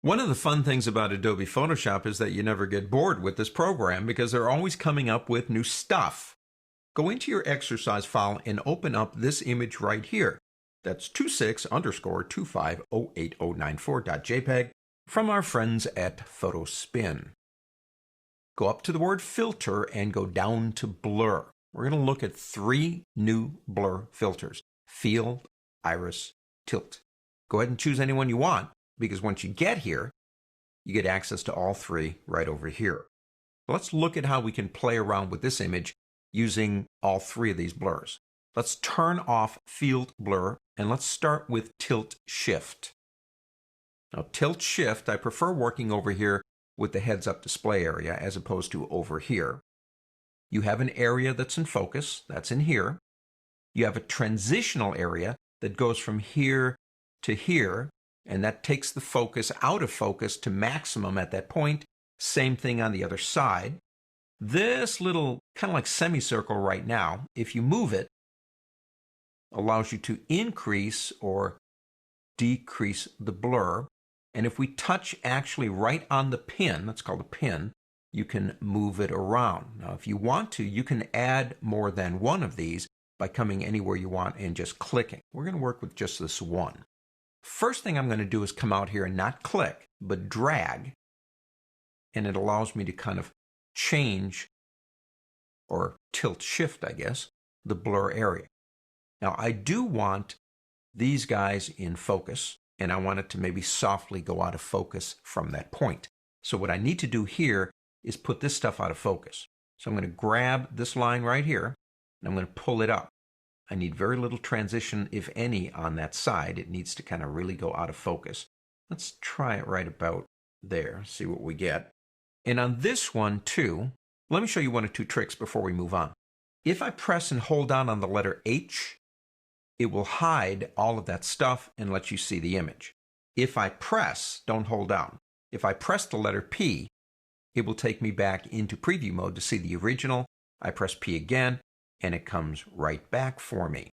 One of the fun things about Adobe Photoshop is that you never get bored with this program because they're always coming up with new stuff. Go into your exercise file and open up this image right here. That's 26_250809.jpg from our friends at Photospin. Go up to the word filter and go down to blur. We're going to look at 3 new blur filters: field, iris, tilt. Go ahead and choose any one you want, because once you get here, you get access to all 3 right over here. Let's look at how we can play around with this image using all 3 of these blurs. Let's turn off field blur and let's start with tilt shift. Now tilt shift, I prefer working over here with the heads up display area as opposed to over here. You have an area that's in focus, that's in here. You have a transitional area that goes from here to here, and that takes the focus out of focus to maximum at that point. Same thing on the other side. This little kind of like semicircle right now, if you move it, allows you to increase or decrease the blur. And if we touch actually right on the pin, that's called a pin, you can move it around. Now, if you want to, you can add more than one of these by coming anywhere you want and just clicking. We're going to work with just this one. First thing I'm going to do is come out here and not click, but drag. And it allows me to kind of change or tilt shift, I guess, the blur area. Now, I do want these guys in focus, and I want it to maybe softly go out of focus from that point. So what I need to do here is put this stuff out of focus. So I'm going to grab this line right here, and I'm going to pull it up. I need very little transition, if any, on that side. It needs to kind of really go out of focus. Let's try it right about there, see what we get. And on this one, too, let me show you one or two tricks before we move on. If I press and hold down on the letter H, it will hide all of that stuff and let you see the image. If I press, don't hold down. If I press the letter P, it will take me back into preview mode to see the original. I press P again, and it comes right back for me.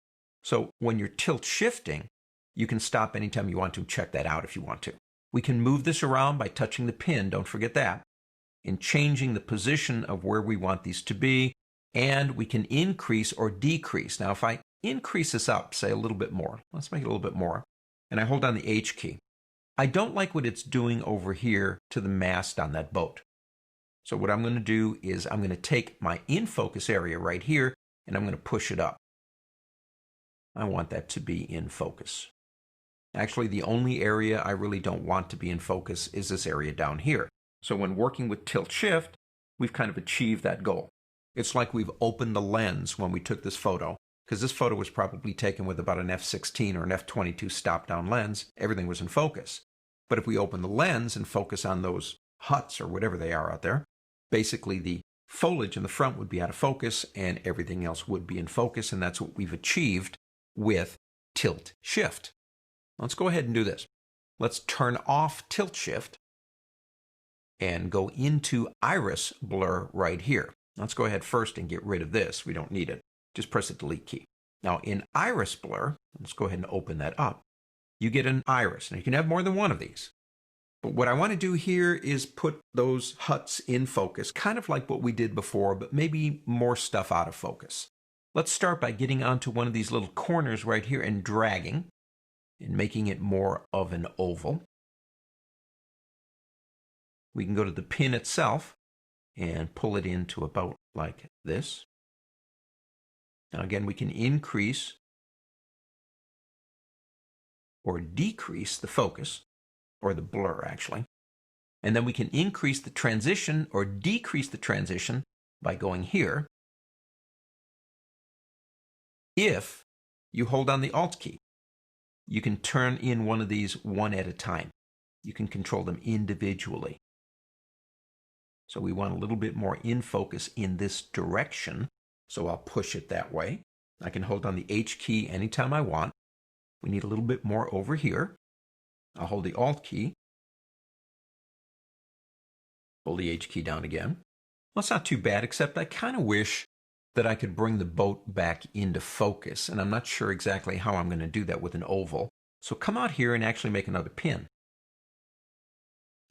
So when you're tilt shifting, you can stop anytime you want to. Check that out if you want to. We can move this around by touching the pin, don't forget that, and changing the position of where we want these to be, and we can increase or decrease. Now if I increase this up, say a little bit more, let's make it a little bit more, and I hold down the H key, I don't like what it's doing over here to the mast on that boat. So what I'm going to do is I'm going to take my in focus area right here and I'm going to push it up. I want that to be in focus. Actually, the only area I really don't want to be in focus is this area down here. So when working with tilt shift, we've kind of achieved that goal. It's like we've opened the lens when we took this photo, because this photo was probably taken with about an f16 or an f22 stop down lens. Everything was in focus. But if we open the lens and focus on those huts or whatever they are out there, basically the foliage in the front would be out of focus and everything else would be in focus, and that's what we've achieved with tilt shift. Let's go ahead and do this. Let's turn off tilt shift and go into iris blur right here. Let's go ahead first and get rid of this. We don't need it. Just press the delete key. Now in iris blur, let's go ahead and open that up. You get an iris. Now you can have more than one of these. But what I want to do here is put those huts in focus, kind of like what we did before, but maybe more stuff out of focus. Let's start by getting onto one of these little corners right here and dragging and making it more of an oval. We can go to the pin itself and pull it into about like this. Now again, we can increase or decrease the focus, or the blur actually. And then we can increase the transition or decrease the transition by going here if you hold down the Alt key. You can turn in one of these one at a time. You can control them individually. So we want a little bit more in focus in this direction, so I'll push it that way. I can hold down the H key anytime I want. We need a little bit more over here. I'll hold the Alt key, hold the H key down again. Well, it's not too bad, except I kind of wish that I could bring the boat back into focus, and I'm not sure exactly how I'm going to do that with an oval. So come out here and actually make another pin.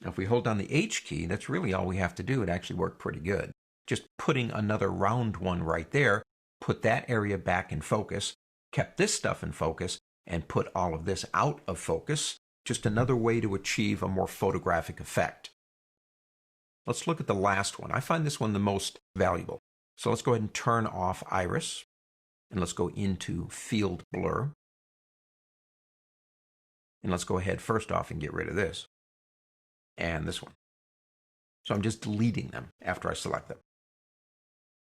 Now, if we hold down the H key, that's really all we have to do. It actually worked pretty good. Just putting another round one right there, put that area back in focus, kept this stuff in focus, and put all of this out of focus. Just another way to achieve a more photographic effect. Let's look at the last one. I find this one the most valuable. So let's go ahead and turn off iris, and let's go into field blur. And let's go ahead first off and get rid of this and this one. So I'm just deleting them after I select them.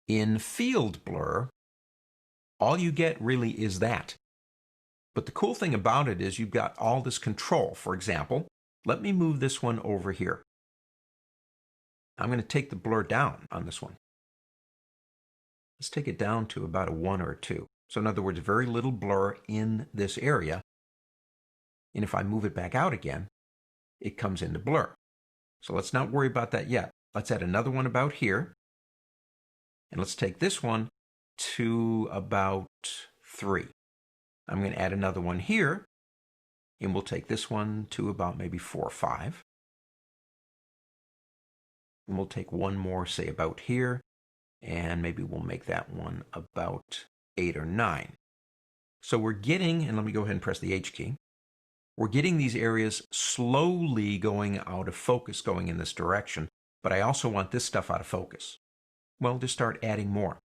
In field blur, all you get really is that. But the cool thing about it is you've got all this control. For example, let me move this one over here. I'm going to take the blur down on this one. Let's take it down to about a 1 or a 2. So in other words, very little blur in this area. And if I move it back out again, it comes into blur. So let's not worry about that yet. Let's add another one about here. And let's take this one to about 3. I'm going to add another one here. And we'll take this one to about maybe 4 or 5. And we'll take one more, say about here. And maybe we'll make that one about 8 or 9. So we're getting, and let me go ahead and press the H key. We're getting these areas slowly going out of focus, going in this direction, but I also want this stuff out of focus. Well, just start adding more.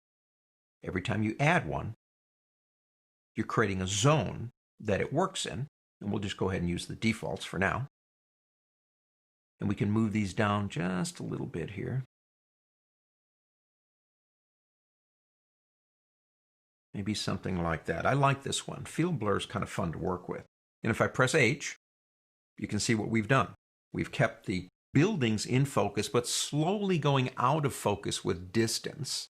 Every time you add one, you're creating a zone that it works in, and we'll just go ahead and use the defaults for now. And we can move these down just a little bit here. Maybe something like that. I like this one. Field blur is kind of fun to work with. And if I press H, you can see what we've done. We've kept the buildings in focus, but slowly going out of focus with distance.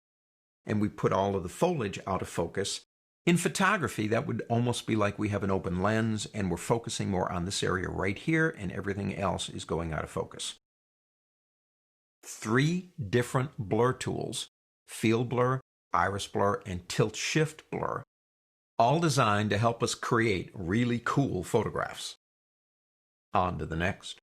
And we put all of the foliage out of focus. In photography, that would almost be like we have an open lens and we're focusing more on this area right here and everything else is going out of focus. 3 different blur tools, field blur, iris blur, and tilt shift blur, all designed to help us create really cool photographs. On to the next.